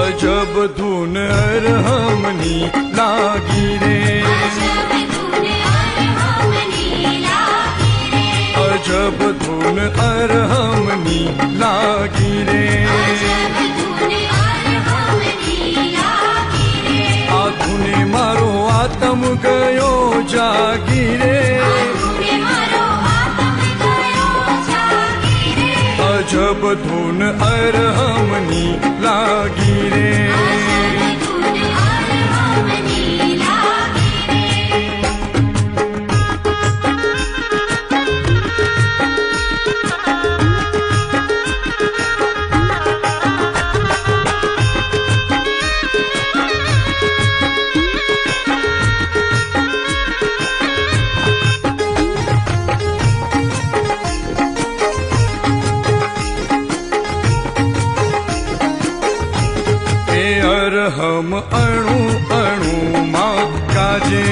अजब धुन अरहमनी लागी रे, अजब धुन अरहमनी लागी रे, आ धुने मारो आत्म गयो जागी रे, अजब धुन अरहमनी लागी रे। हम अणु अणु मां काजे